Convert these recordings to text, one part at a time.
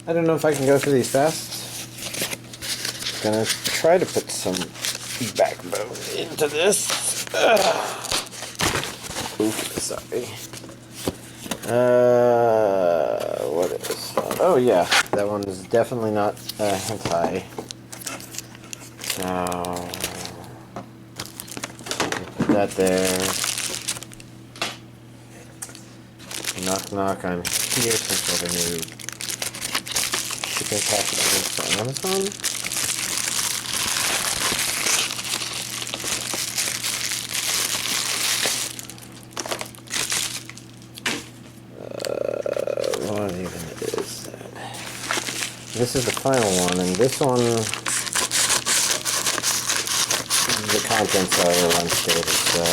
I don't know if I can go through these fast. Gonna try to put some backbone into this. Oops, sorry. What is that? Oh yeah, that one is definitely not hentai. So put that there. Knock knock, I'm here. Since all the new shipping packages for Amazon. What even is that? This is the final one, and this one, the contents are unstable, so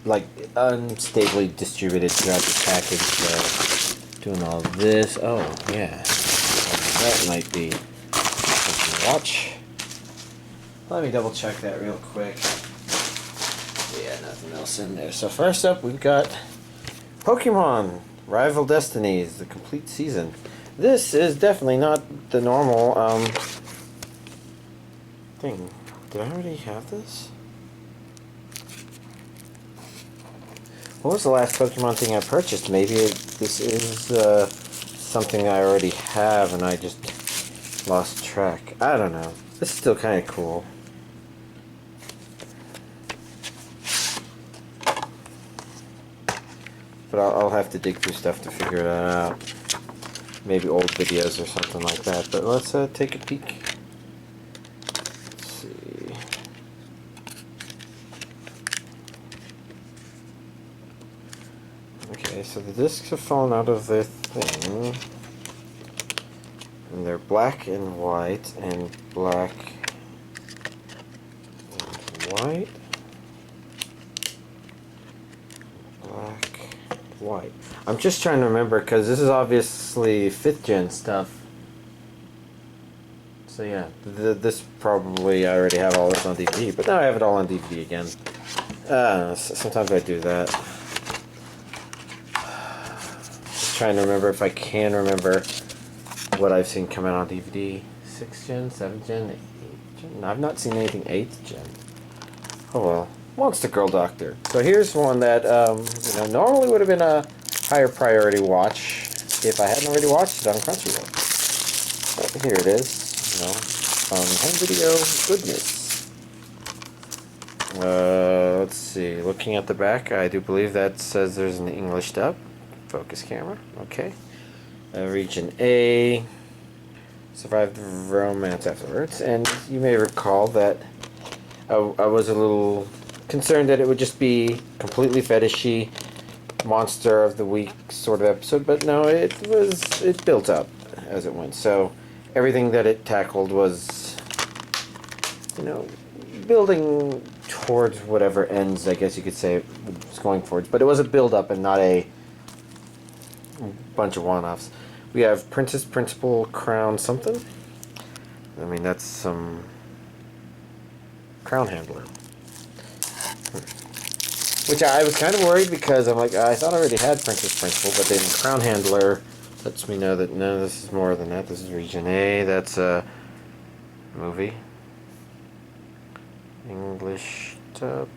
like unstably distributed throughout the package. So doing all this, oh yeah, that might be something to watch. Let me double check that real quick. Yeah, nothing else in there. So first up, we've got Pokemon Rival Destinies, the complete season. This is definitely not the normal thing. Did I already have this? What was the last Pokemon thing I purchased? Maybe this is something I already have and I just lost track. I don't know. This is still kind of cool. But I'll have to dig through stuff to figure that out. Maybe old videos or something like that. But let's take a peek. Let's see. Okay, so the discs have fallen out of the thing. And they're black and white and black and white. White. I'm just trying to remember because this is obviously 5th gen stuff. So yeah, this probably I already have all this on DVD, but now I have it all on DVD again. Sometimes I do that. Just trying to remember if I can remember what I've seen come out on DVD. 6th gen, 7th gen, 8th gen. I've not seen anything 8th gen. Oh well. Monster Girl Doctor. So here's one that normally would have been a higher priority watch if I hadn't already watched it on Crunchyroll. But here it is, on home video goodness. Let's see. Looking at the back, I do believe that says there's an English dub. Focus camera. Okay. Region A. Survived romance afterwards, and you may recall that I was a little concerned that it would just be completely fetishy, monster of the week sort of episode, but no, it built up as it went. So everything that it tackled was, building towards whatever ends, I guess you could say, it was going towards. But it was a build up and not a bunch of one-offs. We have Princess Principal Crown something. I mean, that's some crown handler. Which I was kind of worried because I'm like, I thought I already had Princess Principal, but then Crown Handler lets me know that no, this is more than that. This is Region A. That's a movie. English dub.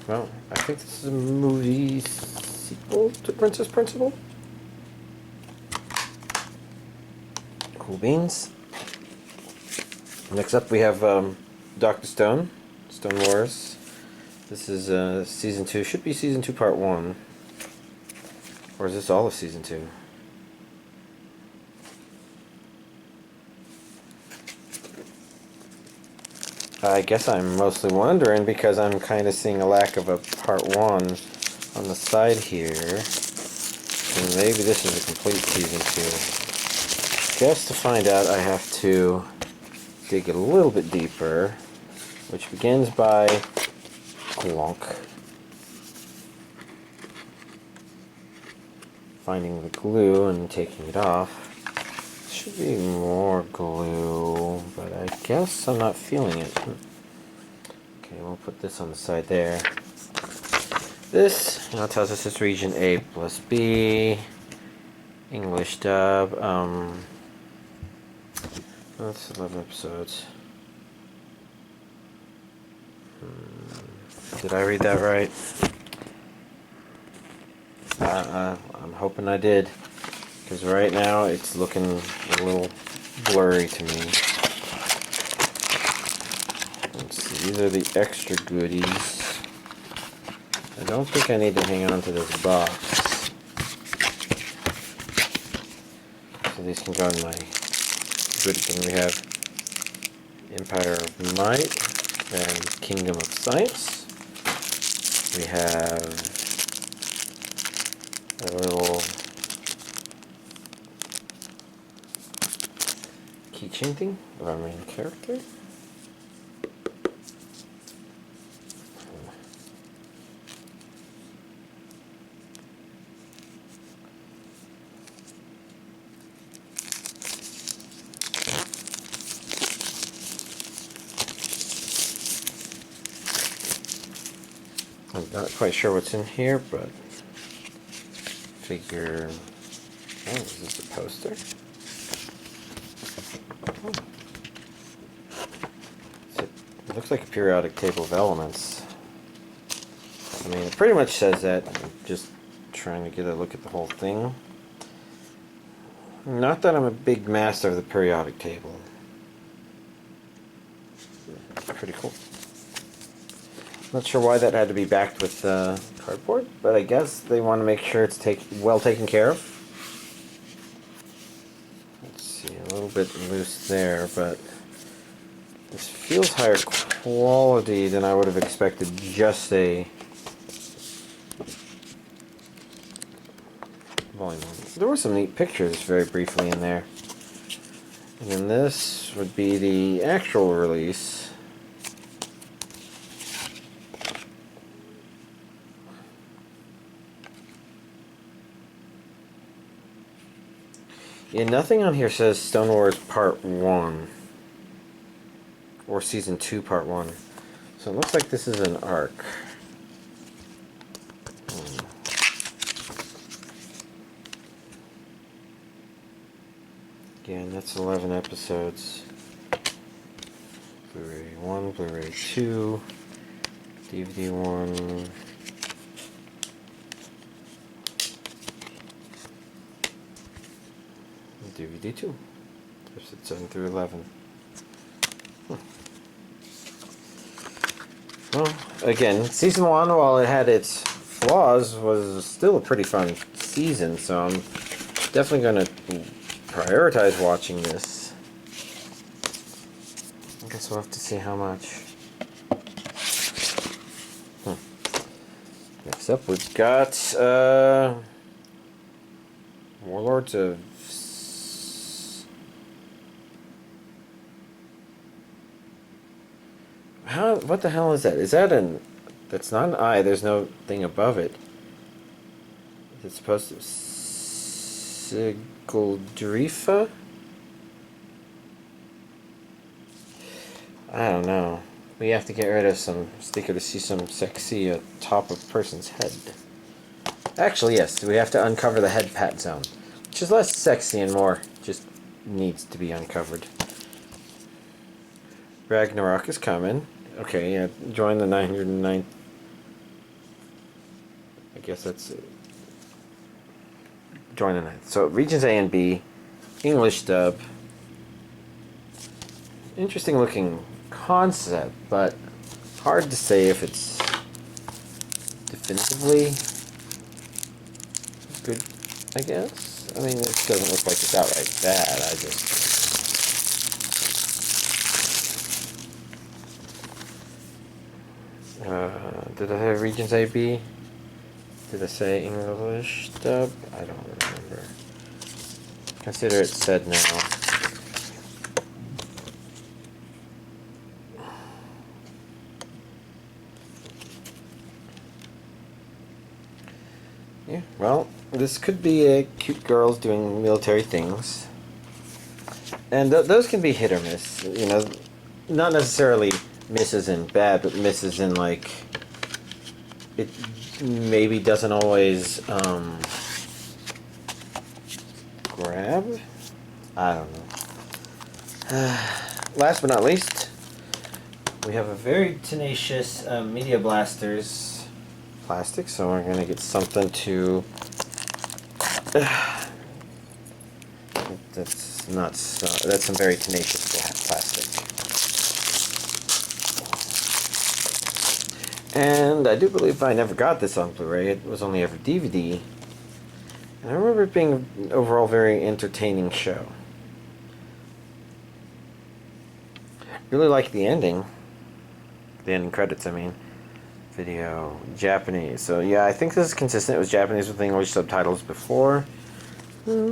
Well, I think this is a movie sequel to Princess Principal. Cool beans. Next up we have Dr. Stone. Stone Wars. This is season 2. Should be season 2 part 1. Or is this all of season 2? I guess I'm mostly wondering because I'm kind of seeing a lack of a part 1 on the side here. And maybe this is a complete season 2. Just to find out, I have to dig a little bit deeper, which begins by glonk. Finding the glue and taking it off. Should be more glue, but I guess I'm not feeling it. Okay, we'll put this on the side there. This tells us it's region A+B, English dub. That's 11 episodes. Did I read that right? I'm hoping I did, because right now it's looking a little blurry to me. Let's see, these are the extra goodies. I don't think I need to hang on to this box. So these can go in my goodies. And we have Empire of Might and Kingdom of Science. We have a little keychain thing of our main character. I'm not quite sure what's in here, but figure. Oh, is this a poster? Oh. It looks like a periodic table of elements. I mean, it pretty much says that. I'm just trying to get a look at the whole thing. Not that I'm a big master of the periodic table. Pretty cool. Not sure why that had to be backed with cardboard, but I guess they want to make sure it's well taken care of. Let's see, a little bit loose there, but this feels higher quality than I would have expected. Just a volume. There were some neat pictures very briefly in there. And then this would be the actual release. Yeah, nothing on here says Stoneware Part 1 or Season 2 Part 1. So it looks like this is an arc. Again, that's 11 episodes. Blu-ray 1, Blu-ray 2, DVD 1. DVD 2. Episode 7 through 11. Well, again, season 1, while it had its flaws, was still a pretty fun season, so I'm definitely going to prioritize watching this. I guess we'll have to see how much. Next up, we've got Warlords of What the hell is that? Is that an... That's not an eye. There's no thing above it. Is it supposed to... Sigrdrifa? I don't know. We have to get rid of some sticker to see some sexy top of person's head. Actually, yes. We have to uncover the head pat zone. Which is less sexy and more just needs to be uncovered. Ragnarok is coming. Okay, yeah, join the 909. I guess that's it. Join the 9th. So, regions A and B, English dub. Interesting looking concept, but hard to say if it's definitively good, I guess. I mean, it doesn't look like it's outright bad. I just... did I have regions A, B? Did I say English dub? I don't remember. Consider it said now. Yeah, well, this could be a cute girls doing military things. And those can be hit or miss. You know, not necessarily misses in bad, but misses in like it maybe doesn't always grab. I don't know. Last but not least, we have a very tenacious Media Blasters plastic, so we're going to get something to... that's not so... That's some very tenacious plastic. And I do believe I never got this on Blu-ray. It was only ever DVD. And I remember it being an overall very entertaining show. Really like the ending. The ending credits, I mean. Video, Japanese. So yeah, I think this is consistent. It was Japanese with English subtitles before. You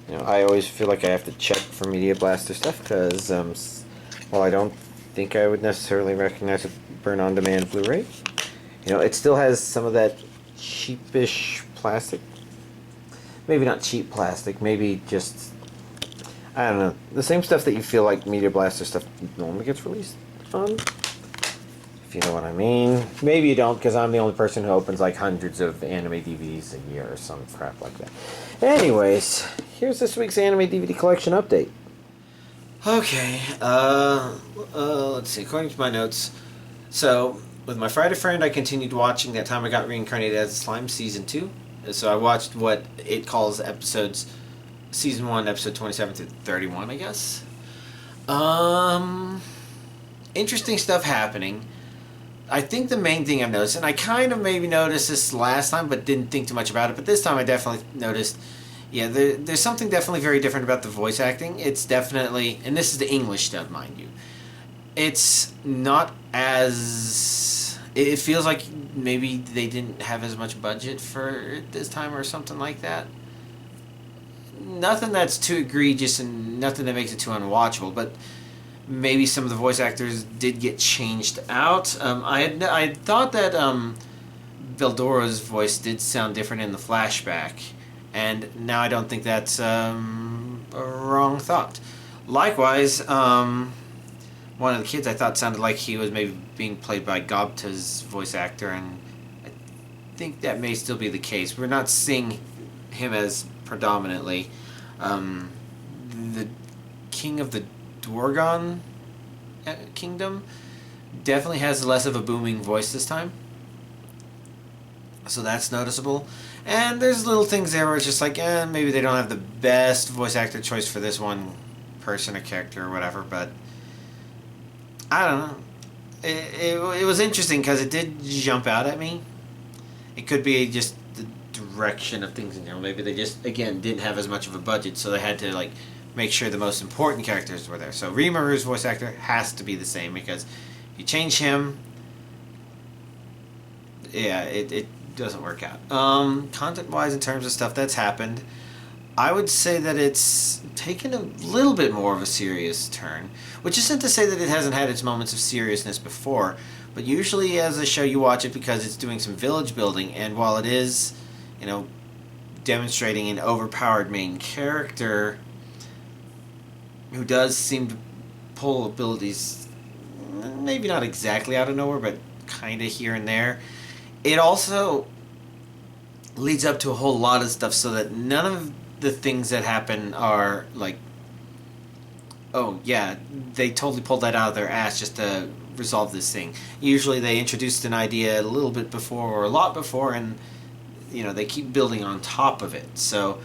know, I always feel like I have to check for Media Blaster stuff because, while I don't think I would necessarily recognize a burn-on-demand Blu-ray, you know, it still has some of that cheapish plastic. Maybe not cheap plastic, maybe just, I don't know, the same stuff that you feel like Media Blaster stuff normally gets released on, if you know what I mean. Maybe you don't, because I'm the only person who opens like hundreds of anime DVDs a year or some crap like that. Anyways, here's this week's anime DVD collection update. Okay, let's see, according to my notes, so, with my Friday Friend, I continued watching That Time I Got Reincarnated as a Slime Season 2. So I watched what it calls episodes, Season 1, Episode 27 through 31, I guess. Interesting stuff happening. I think the main thing I've noticed, and I kind of maybe noticed this last time, but didn't think too much about it, but this time I definitely noticed, yeah, there's something definitely very different about the voice acting. It's definitely, and this is the English dub, mind you, it's not as, it feels like maybe they didn't have as much budget for it this time or something like that. Nothing that's too egregious and nothing that makes it too unwatchable, but maybe some of the voice actors did get changed out. I thought that Veldora's voice did sound different in the flashback, and now I don't think that's a wrong thought. Likewise, one of the kids I thought sounded like he was maybe being played by Gobta's voice actor, and I think that may still be the case. We're not seeing him as predominantly. The King of the Dwargon Kingdom definitely has less of a booming voice this time, so that's noticeable. And there's little things there where it's just like, maybe they don't have the best voice actor choice for this one person or character or whatever, but I don't know. It was interesting because it did jump out at me. It could be just the direction of things in general. Maybe they just, again, didn't have as much of a budget, so they had to like make sure the most important characters were there. So Rimaru's voice actor has to be the same, because if you change him, yeah, it doesn't work out. Content-wise, in terms of stuff that's happened, I would say that it's taken a little bit more of a serious turn, which isn't to say that it hasn't had its moments of seriousness before, but usually as a show you watch it because it's doing some village building, and while it is, you know, demonstrating an overpowered main character who does seem to pull abilities, maybe not exactly out of nowhere, but kind of here and there, it also leads up to a whole lot of stuff so that none of the things that happen are like, oh yeah, they totally pulled that out of their ass just to resolve this thing. Usually they introduced an idea a little bit before or a lot before, and you know, they keep building on top of it. So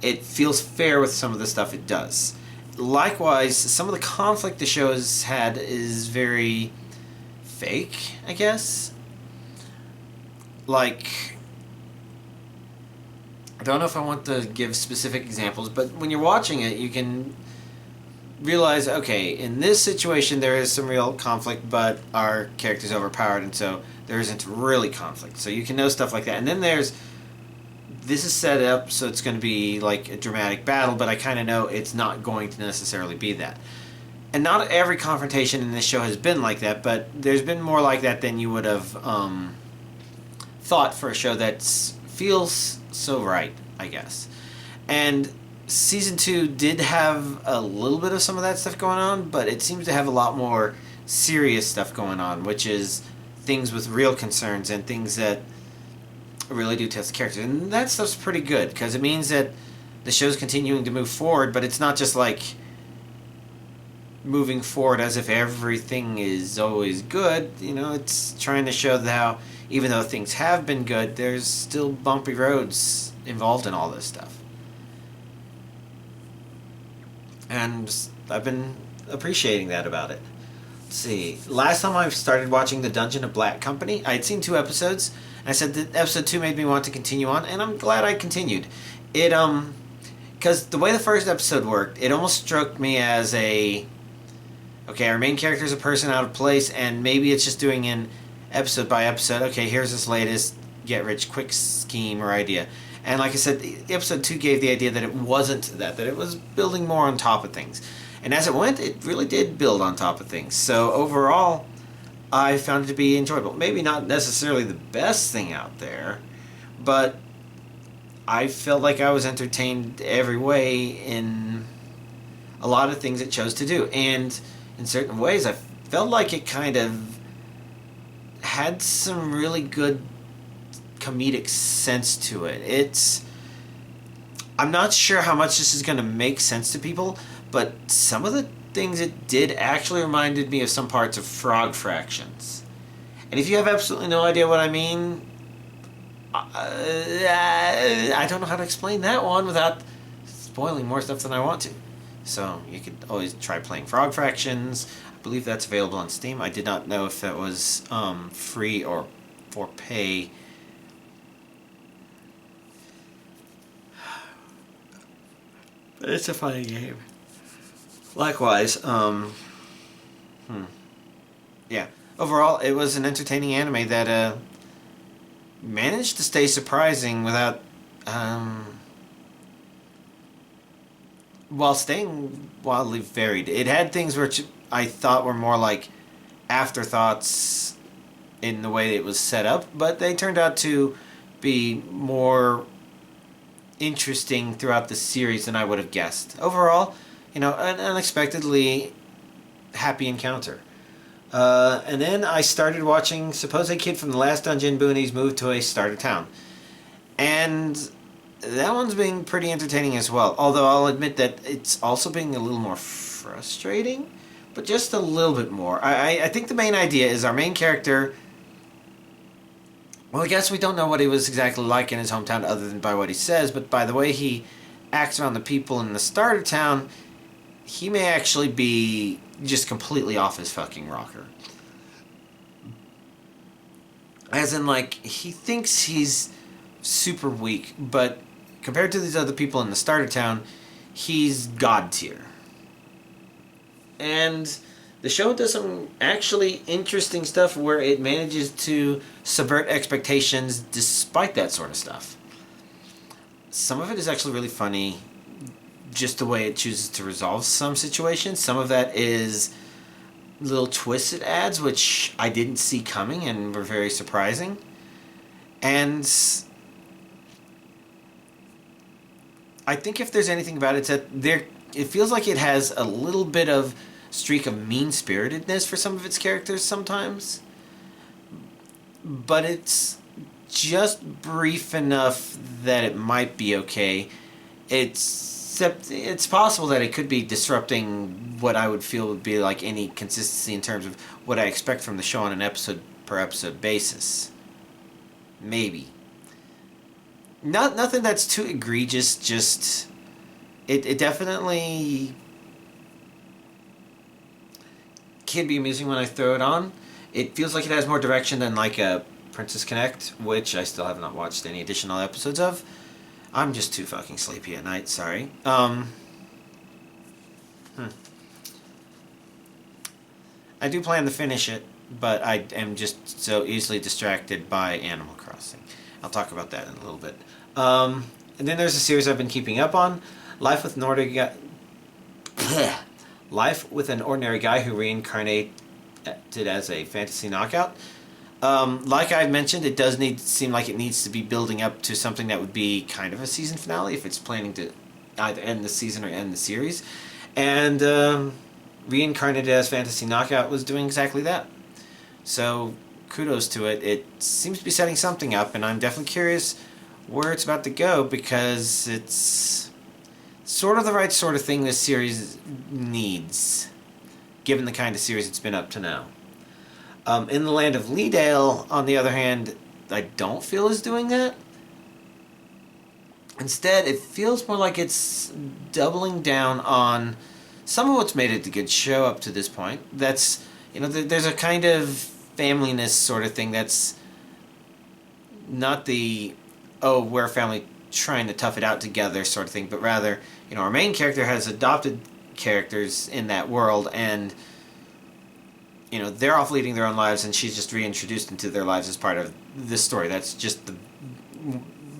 it feels fair with some of the stuff it does. Likewise, some of the conflict the show has had is very fake, I guess. Like, I don't know if I want to give specific examples, but when you're watching it, you can realize, okay, in this situation there is some real conflict, but our character's overpowered, and so there isn't really conflict. So you can know stuff like that. And then there's, this is set up so it's going to be like a dramatic battle, but I kind of know it's not going to necessarily be that. And not every confrontation in this show has been like that, but there's been more like that than you would have thought for a show that feels so right, I guess. And Season 2 did have a little bit of some of that stuff going on, but it seems to have a lot more serious stuff going on, which is things with real concerns and things that really do test the characters. And that stuff's pretty good, because it means that the show's continuing to move forward, but it's not just like moving forward as if everything is always good. You know, it's trying to show that how, even though things have been good, there's still bumpy roads involved in all this stuff. And I've been appreciating that about it. Let's see. Last time I started watching The Dungeon of Black Company, I had seen 2 episodes. And I said that episode 2 made me want to continue on, and I'm glad I continued. It, because the way the first episode worked, it almost struck me as a, okay, our main character is a person out of place, and maybe it's just doing an episode by episode, okay, here's this latest get-rich-quick scheme or idea. And like I said, episode 2 gave the idea that it wasn't that it was building more on top of things. And as it went, it really did build on top of things. So overall, I found it to be enjoyable. Maybe not necessarily the best thing out there, but I felt like I was entertained every way in a lot of things it chose to do. And in certain ways, I felt like it kind of had some really good comedic sense to it. I'm not sure how much this is going to make sense to people, but some of the things it did actually reminded me of some parts of Frog Fractions. And if you have absolutely no idea what I mean, I don't know how to explain that one without spoiling more stuff than I want to. So you could always try playing Frog Fractions. I believe that's available on Steam. I did not know if that was free or for pay. But it's a funny game. Likewise, yeah. Overall, it was an entertaining anime that managed to stay surprising without, while staying wildly varied. It had things which I thought were more like afterthoughts in the way it was set up, but they turned out to be more interesting throughout the series than I would have guessed. Overall, you know, an unexpectedly happy encounter. And then I started watching Supposed Kid from the Last Dungeon Boonies Moved to a Starter Town. And that one's being pretty entertaining as well. Although I'll admit that it's also being a little more frustrating, but just a little bit more. I think the main idea is our main character, well, I guess we don't know what he was exactly like in his hometown other than by what he says, but by the way he acts around the people in the starter town, he may actually be just completely off his fucking rocker. As in, like, he thinks he's super weak, but compared to these other people in the starter town, he's god tier. And the show does some actually interesting stuff where it manages to subvert expectations despite that sort of stuff. Some of it is actually really funny, just the way it chooses to resolve some situations. Some of that is little twists it adds, which I didn't see coming and were very surprising. And I think if there's anything about it, it's that it feels like it has a little bit of streak of mean-spiritedness for some of its characters sometimes. But it's just brief enough that it might be okay. It's possible that it could be disrupting what I would feel would be like any consistency in terms of what I expect from the show on an episode-per-episode basis. Maybe. Nothing that's too egregious, just it definitely can be amusing when I throw it on. It feels like it has more direction than like a Princess Connect, which I still have not watched any additional episodes of. I'm just too fucking sleepy at night, sorry. I do plan to finish it, but I am just so easily distracted by Animal Crossing. I'll talk about that in a little bit. And then there's a series I've been keeping up on, Life with an Ordinary Guy Who Reincarnated as a Fantasy Knockout. Like I mentioned, it does seem like it needs to be building up to something that would be kind of a season finale if it's planning to either end the season or end the series. And Reincarnated as Fantasy Knockout was doing exactly that. So kudos to it. It seems to be setting something up, and I'm definitely curious where it's about to go, because it's sort of the right sort of thing this series needs, given the kind of series it's been up to now. In the Land of Leedale, on the other hand, I don't feel is doing that. Instead, it feels more like it's doubling down on some of what's made it a good show up to this point. That's, there's a kind of familyness sort of thing that's not the, oh, we're a family trying to tough it out together sort of thing, but rather, our main character has adopted characters in that world, and they're off leading their own lives, and she's just reintroduced into their lives as part of this story. That's just the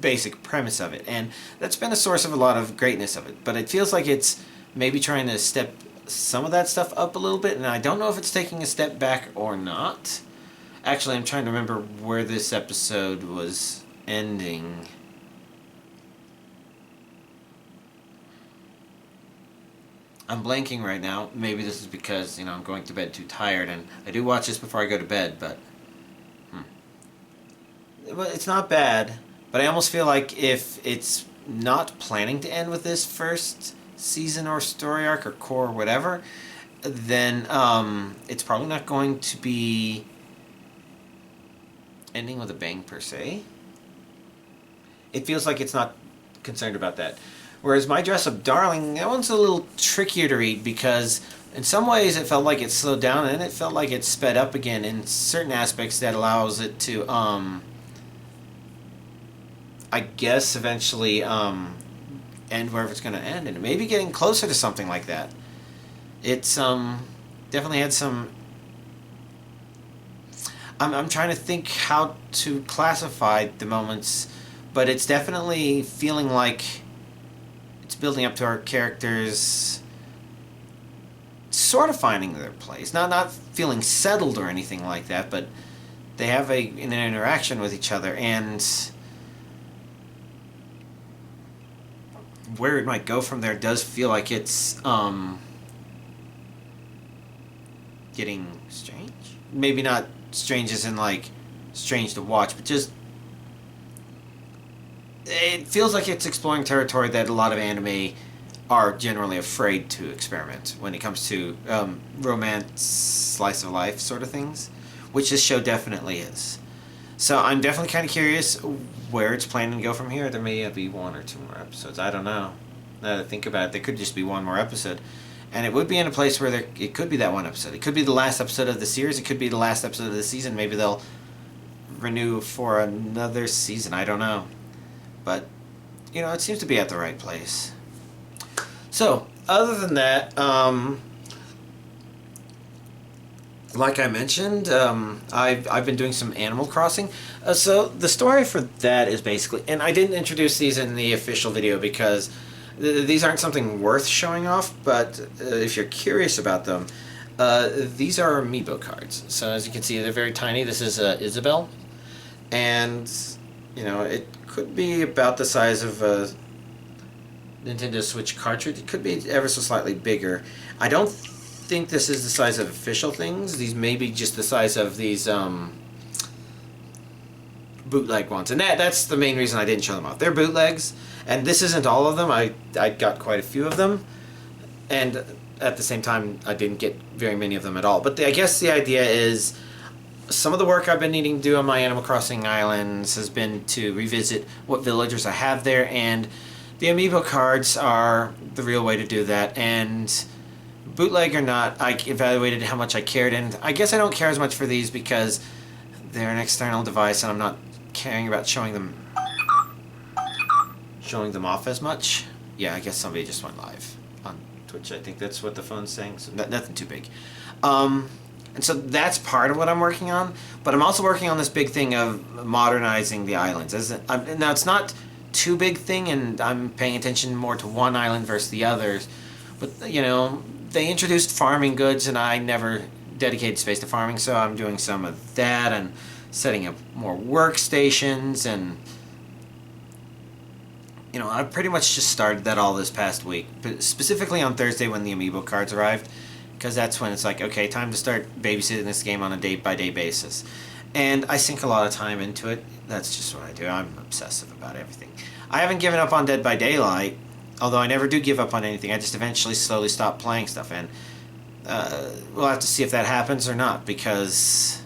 basic premise of it, and that's been a source of a lot of greatness of it. But it feels like it's maybe trying to step some of that stuff up a little bit, and I don't know if it's taking a step back or not. Actually, I'm trying to remember where this episode was ending. I'm blanking right now. Maybe this is because, I'm going to bed too tired, and I do watch this before I go to bed, but it's not bad. But I almost feel like if it's not planning to end with this first season or story arc or core or whatever, then it's probably not going to be ending with a bang per se. It feels like it's not concerned about that. Whereas My Dress Up Darling, that one's a little trickier to read, because in some ways it felt like it slowed down, and then it felt like it sped up again in certain aspects that allows it to, I guess, eventually end wherever it's going to end, and maybe getting closer to something like that. It's definitely had some... I'm trying to think how to classify the moments, but it's definitely feeling like it's building up to our characters sort of finding their place. Not feeling settled or anything like that, but they have an interaction with each other, and where it might go from there does feel like it's getting strange. Maybe not strange as in like strange to watch, but just it feels like it's exploring territory that a lot of anime are generally afraid to experiment when it comes to romance, slice of life sort of things, which this show definitely is. So I'm definitely kind of curious where it's planning to go from here. There may be one or two more episodes. I don't know. Now that I think about it, there could just be one more episode. And it would be in a place where it could be that one episode. It could be the last episode of the series. It could be the last episode of the season. Maybe they'll renew for another season. I don't know. But, it seems to be at the right place. So, other than that, like I mentioned, I've been doing some Animal Crossing. So the story for that is basically, and I didn't introduce these in the official video because these aren't something worth showing off, but if you're curious about them, these are amiibo cards. So as you can see, they're very tiny. This is Isabelle, and it could be about the size of a Nintendo Switch cartridge. It could be ever so slightly bigger. I don't think this is the size of official things. These may be just the size of these bootleg ones, and that's the main reason I didn't show them off. They're bootlegs, and this isn't all of them. I got quite a few of them, and at the same time I didn't get very many of them at all. But I guess the idea is some of the work I've been needing to do on my Animal Crossing islands has been to revisit what villagers I have there, and the amiibo cards are the real way to do that. And bootleg or not, I evaluated how much I cared, and I guess I don't care as much for these because they're an external device, and I'm not caring about showing them off as much. Yeah, I guess somebody just went live on Twitch. I think that's what the phone's saying, so nothing too big. And so that's part of what I'm working on, but I'm also working on this big thing of modernizing the islands. Now, it's not too big thing, and I'm paying attention more to one island versus the others, but, they introduced farming goods, and I never dedicated space to farming, so I'm doing some of that, and setting up more workstations, and you know, I pretty much just started that all this past week, but specifically on Thursday when the amiibo cards arrived, because that's when it's like, okay, time to start babysitting this game on a day-by-day basis. And I sink a lot of time into it. That's just what I do. I'm obsessive about everything. I haven't given up on Dead by Daylight, although I never do give up on anything. I just eventually slowly stop playing stuff, and we'll have to see if that happens or not, because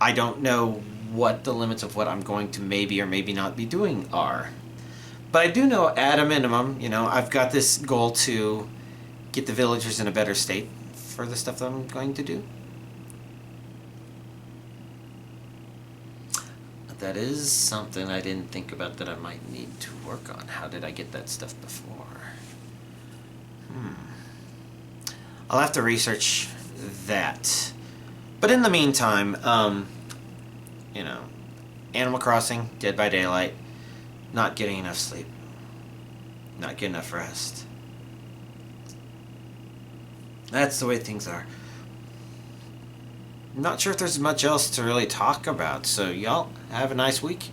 I don't know what the limits of what I'm going to maybe or maybe not be doing are. But I do know, at a minimum, you know, I've got this goal to get the villagers in a better state for the stuff that I'm going to do. That is something I didn't think about that I might need to work on. How did I get that stuff before? I'll have to research that. But in the meantime, you know, Animal Crossing, Dead by Daylight, not getting enough sleep, not getting enough rest. That's the way things are. I'm not sure if there's much else to really talk about, so y'all have a nice week.